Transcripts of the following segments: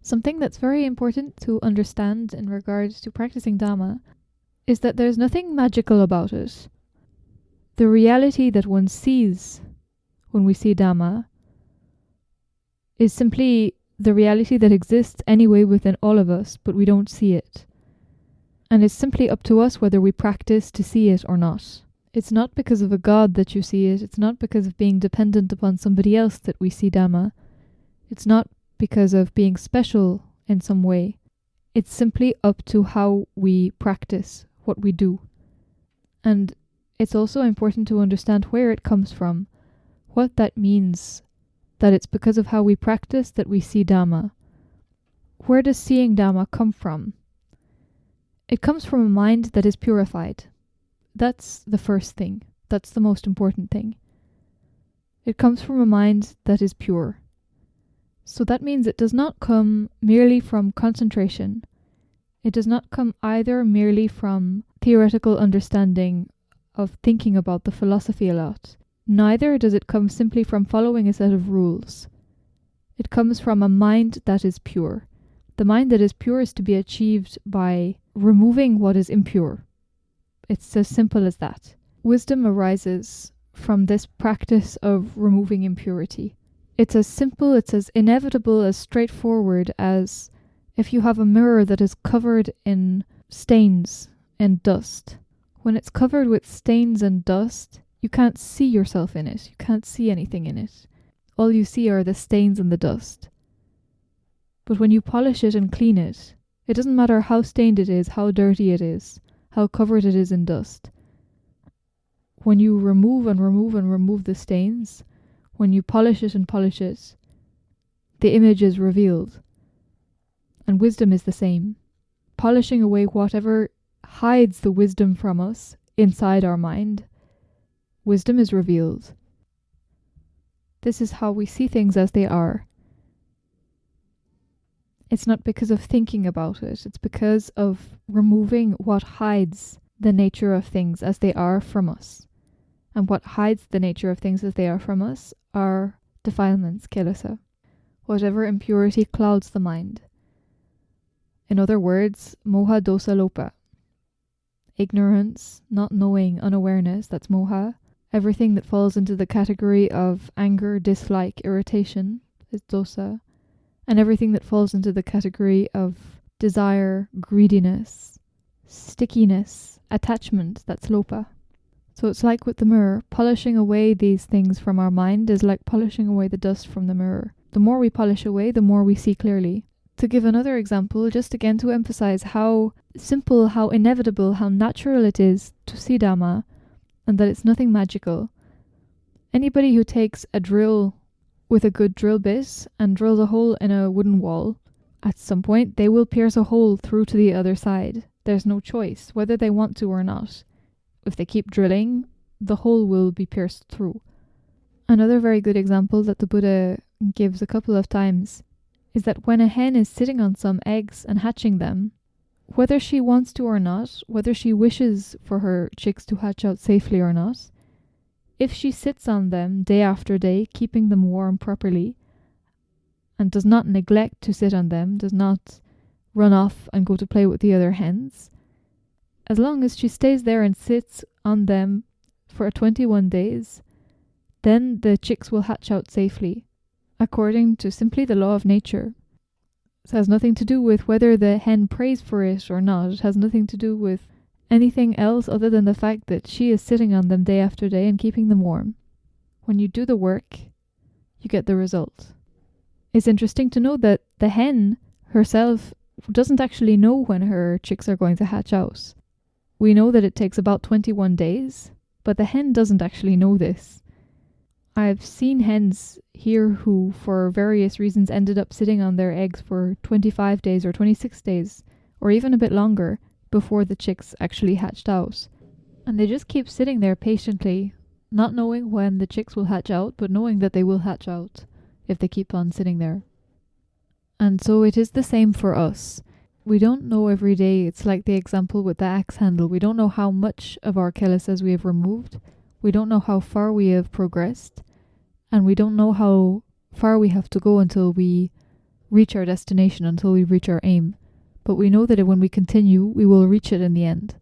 Something that's very important to understand in regards to practicing Dhamma is that there's nothing magical about it. The reality that one sees when we see Dhamma is simply the reality that exists anyway within all of us, but we don't see it. And it's simply up to us whether we practice to see it or not. It's not because of a God that you see it. It's not because of being dependent upon somebody else that we see Dhamma. It's not because of being special in some way. It's simply up to how we practice what we do. And it's also important to understand where it comes from, what that means, that it's because of how we practice that we see Dhamma. Where does seeing Dhamma come from? It comes from a mind that is purified. That's the first thing. That's the most important thing. It comes from a mind that is pure. So that means it does not come merely from concentration. It does not come either merely from theoretical understanding of thinking about the philosophy a lot. Neither does it come simply from following a set of rules. It comes from a mind that is pure. The mind that is pure is to be achieved by removing what is impure. It's as simple as that. Wisdom arises from this practice of removing impurity. It's as simple, it's as inevitable, as straightforward as if you have a mirror that is covered in stains and dust. When it's covered with stains and dust, you can't see yourself in it. You can't see anything in it. All you see are the stains and the dust. But when you polish it and clean it, it doesn't matter how stained it is, how dirty it is, how covered it is in dust. When you remove and remove and remove the stains, when you polish it and polish it, the image is revealed. And wisdom is the same. Polishing away whatever hides the wisdom from us inside our mind, wisdom is revealed. This is how we see things as they are. It's not because of thinking about it. It's because of removing what hides the nature of things as they are from us. And what hides the nature of things as they are from us are defilements, kilesa. Whatever impurity clouds the mind. In other words, moha dosa lopa. Ignorance, not knowing, unawareness, that's moha. Everything that falls into the category of anger, dislike, irritation is dosa. And everything that falls into the category of desire, greediness, stickiness, attachment, that's lopa. So it's like with the mirror, polishing away these things from our mind is like polishing away the dust from the mirror. The more we polish away, the more we see clearly. To give another example, just again to emphasize how simple, how inevitable, how natural it is to see Dhamma, and that it's nothing magical. Anybody who takes a drill with a good drill bit and drills a hole in a wooden wall, at some point they will pierce a hole through to the other side. There's no choice, whether they want to or not. If they keep drilling, the hole will be pierced through. Another very good example that the Buddha gives a couple of times is that when a hen is sitting on some eggs and hatching them, whether she wants to or not, whether she wishes for her chicks to hatch out safely or not, if she sits on them day after day, keeping them warm properly, and does not neglect to sit on them, does not run off and go to play with the other hens, as long as she stays there and sits on them for 21 days, then the chicks will hatch out safely, according to simply the law of nature. It has nothing to do with whether the hen prays for it or not. It has nothing to do with anything else other than the fact that she is sitting on them day after day and keeping them warm. When you do the work, you get the result. It's interesting to know that the hen herself doesn't actually know when her chicks are going to hatch out. We know that it takes about 21 days, but the hen doesn't actually know this. I've seen hens here who, for various reasons, ended up sitting on their eggs for 25 days or 26 days, or even a bit longer, before the chicks actually hatched out. And they just keep sitting there patiently, not knowing when the chicks will hatch out, but knowing that they will hatch out if they keep on sitting there. And so it is the same for us. We don't know every day. It's like the example with the axe handle. We don't know how much of our kilesas we have removed. We don't know how far we have progressed. And we don't know how far we have to go until we reach our destination, until we reach our aim. But we know that when we continue, we will reach it in the end.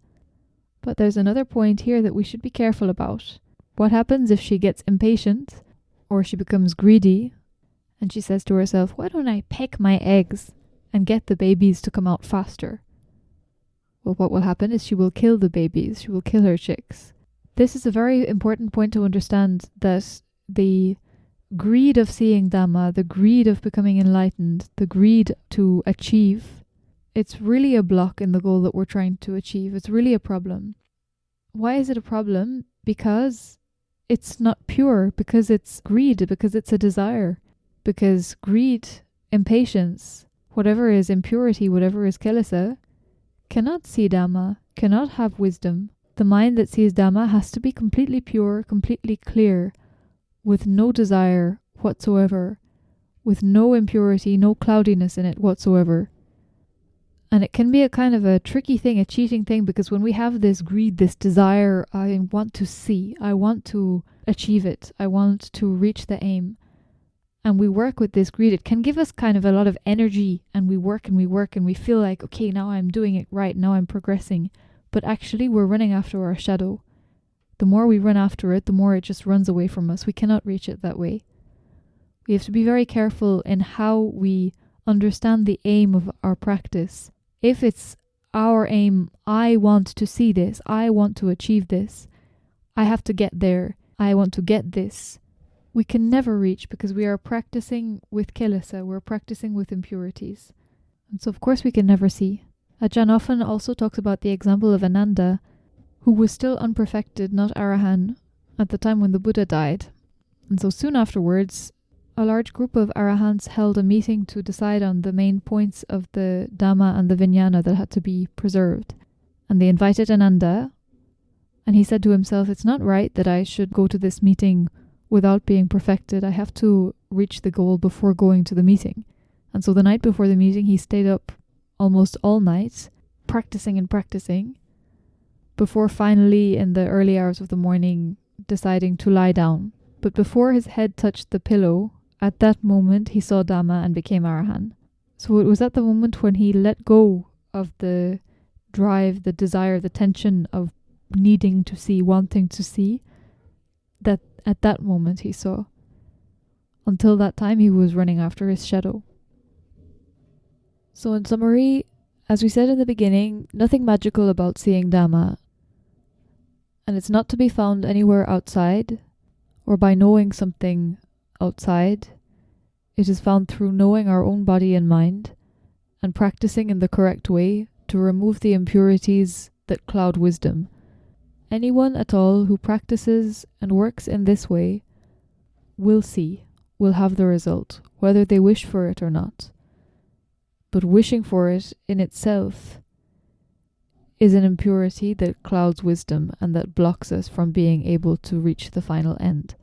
But there's another point here that we should be careful about. What happens if she gets impatient, or she becomes greedy, and she says to herself, why don't I peck my eggs and get the babies to come out faster? Well, what will happen is she will kill the babies. She will kill her chicks. This is a very important point to understand, that the greed of seeing Dhamma, the greed of becoming enlightened, the greed to achieve, it's really a block in the goal that we're trying to achieve. It's really a problem. Why is it a problem? Because it's not pure, because it's greed, because it's a desire. Because greed, impatience, whatever is impurity, whatever is kilesa, cannot see Dhamma, cannot have wisdom. The mind that sees Dhamma has to be completely pure, completely clear, with no desire whatsoever, with no impurity, no cloudiness in it whatsoever. And it can be a kind of a tricky thing, a cheating thing, because when we have this greed, this desire, I want to see, I want to achieve it, I want to reach the aim, and we work with this greed, it can give us kind of a lot of energy, and we work and we work and we feel like, okay, now I'm doing it right, now I'm progressing. But actually we're running after our shadow. The more we run after it, the more it just runs away from us. We cannot reach it that way. We have to be very careful in how we understand the aim of our practice. If it's our aim, I want to see this, I want to achieve this, I have to get there, I want to get this, we can never reach, because we are practicing with kilesa, we're practicing with impurities. And so of course we can never see. Ajahn often also talks about the example of Ananda, who was still unperfected, not Arahan, at the time when the Buddha died. And so soon afterwards, a large group of Arahants held a meeting to decide on the main points of the Dhamma and the Vijnana that had to be preserved. And they invited Ananda, and he said to himself, it's not right that I should go to this meeting without being perfected. I have to reach the goal before going to the meeting. And so the night before the meeting, he stayed up almost all night, practicing and practicing, before finally, in the early hours of the morning, deciding to lie down. But before his head touched the pillow, at that moment he saw Dhamma and became Arahan. So it was at the moment when he let go of the drive, the desire, the tension of needing to see, wanting to see, that at that moment he saw. Until that time he was running after his shadow. So in summary, as we said in the beginning, nothing magical about seeing Dhamma. And it's not to be found anywhere outside, or by knowing something outside. It is found through knowing our own body and mind, and practicing in the correct way to remove the impurities that cloud wisdom. Anyone at all who practices and works in this way will see, will have the result, whether they wish for it or not. But wishing for it in itself is an impurity that clouds wisdom and that blocks us from being able to reach the final end.